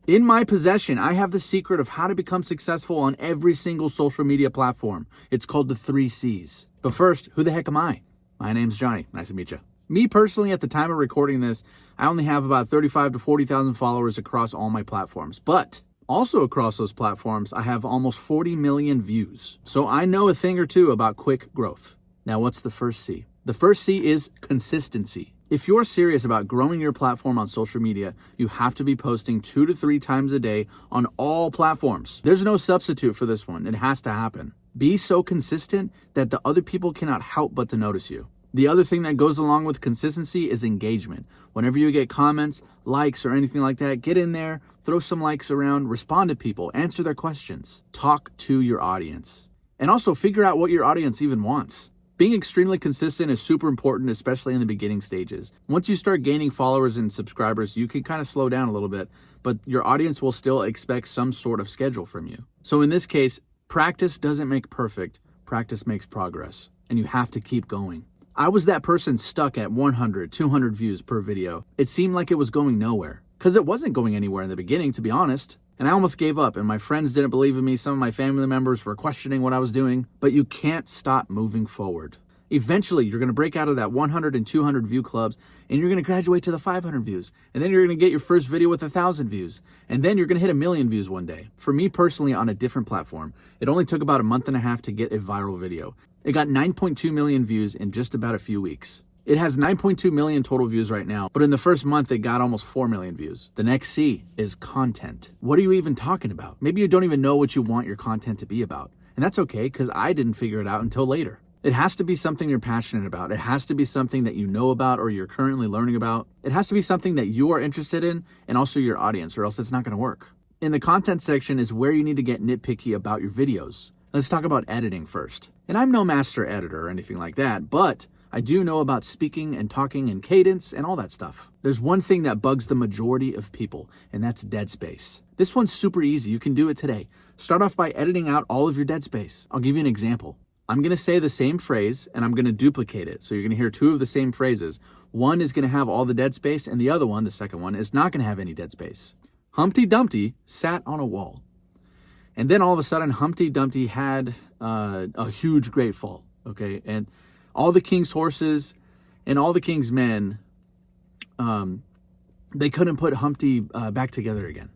In my possession, I have the secret of how to become successful on every single social media platform. It's called the 3 C's. But first, who the heck am I? My name's Johnny. Nice to meet you. Me personally, at the time of recording this, I only have about 35 to 40,000 followers across all my platforms. But also across those platforms, I have almost 40 million views. So I know a thing or two about quick growth. Now, what's the first C? The first C is consistency. If you're serious about growing your platform on social media, you have to be posting 2 to 3 times a day on all platforms. There's no substitute for this one. It has to happen. Be so consistent that the other people cannot help but to notice you. The other thing that goes along with consistency is engagement. Whenever you get comments, likes, or anything like that, get in there, throw some likes around, respond to people, answer their questions, talk to your audience. And also figure out what your audience even wants. Being extremely consistent is super important, especially in the beginning stages. Once you start gaining followers and subscribers, you can kind of slow down a little bit, but your audience will still expect some sort of schedule from you. So in this case, practice doesn't make perfect, practice makes progress, and you have to keep going. I was that person stuck at 100, 200 views per video. It seemed like it was going nowhere, because it wasn't going anywhere in the beginning, to be honest. And I almost gave up, and my friends didn't believe in me. Some of my family members were questioning what I was doing, but you can't stop moving forward. Eventually, you're going to break out of that 100 and 200 view clubs, and you're going to graduate to the 500 views. And then you're going to get your first video with 1,000 views. And then you're going to hit 1 million views one day. For me personally, on a different platform, it only took about a month and a half to get a viral video. It got 9.2 million views in just about a few weeks. It has 9.2 million total views right now, but in the first month, it got almost 4 million views. The next C is content. What are you even talking about? Maybe you don't even know what you want your content to be about. And that's okay, because I didn't figure it out until later. It has to be something you're passionate about. It has to be something that you know about or you're currently learning about. It has to be something that you are interested in and also your audience, or else it's not going to work. In the content section is where you need to get nitpicky about your videos. Let's talk about editing first. And I'm no master editor or anything like that, but I do know about speaking and talking and cadence and all that stuff. There's one thing that bugs the majority of people, and that's dead space. This one's super easy. You can do it today. Start off by editing out all of your dead space. I'll give you an example. I'm going to say the same phrase, and I'm going to duplicate it. So you're going to hear 2 of the same phrases. One is going to have all the dead space, and the other one, the second one, is not going to have any dead space. Humpty Dumpty sat on a wall. And then all of a sudden, Humpty Dumpty had a huge great fall. Okay, and all the king's horses and all the king's men, they couldn't put Humpty back together again.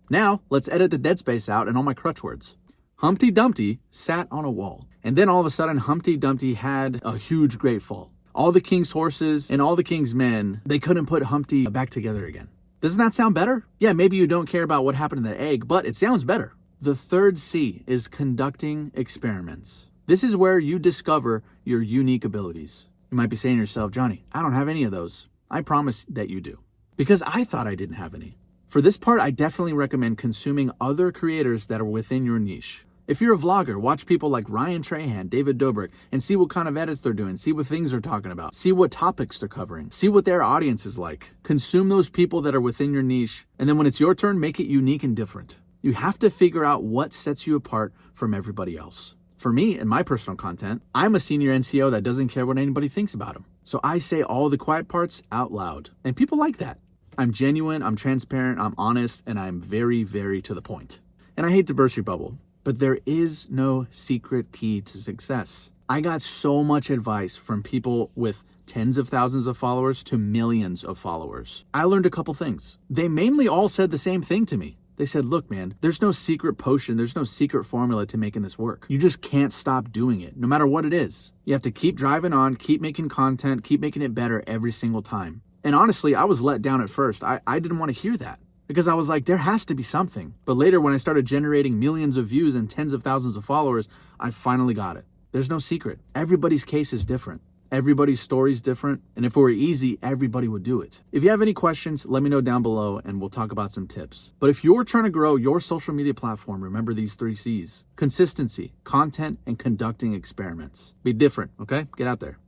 Now, let's edit the dead space out and all my crutch words. Humpty Dumpty sat on a wall. And then all of a sudden, Humpty Dumpty had a huge great fall. All the king's horses and all the king's men, they couldn't put Humpty back together again. Doesn't that sound better? Yeah, maybe you don't care about what happened to the egg, but it sounds better. The third C is conducting experiments. This is where you discover your unique abilities. You might be saying to yourself, Johnny, I don't have any of those. I promise that you do. Because I thought I didn't have any. For this part, I definitely recommend consuming other creators that are within your niche. If you're a vlogger, watch people like Ryan Trahan, David Dobrik, and see what kind of edits they're doing, see what things they're talking about, see what topics they're covering, see what their audience is like. Consume those people that are within your niche, and then when it's your turn, make it unique and different. You have to figure out what sets you apart from everybody else. For me, in my personal content, I'm a senior NCO that doesn't care what anybody thinks about him. So I say all the quiet parts out loud, and people like that. I'm genuine, I'm transparent, I'm honest, and I'm very, very to the point. And I hate to burst your bubble, but there is no secret key to success. I got so much advice from people with tens of thousands of followers to millions of followers. I learned a couple things. They mainly all said the same thing to me. They said, look, man, there's no secret potion. There's no secret formula to making this work. You just can't stop doing it, no matter what it is. You have to keep driving on, keep making content, keep making it better every single time. And honestly, I was let down at first. I didn't want to hear that because I was like, there has to be something. But later, when I started generating millions of views and tens of thousands of followers, I finally got it. There's no secret. Everybody's case is different. Everybody's story is different. And if it were easy, everybody would do it. If you have any questions, let me know down below and we'll talk about some tips. But if you're trying to grow your social media platform, remember these 3 C's: consistency, content, and conducting experiments. Be different, okay? Get out there.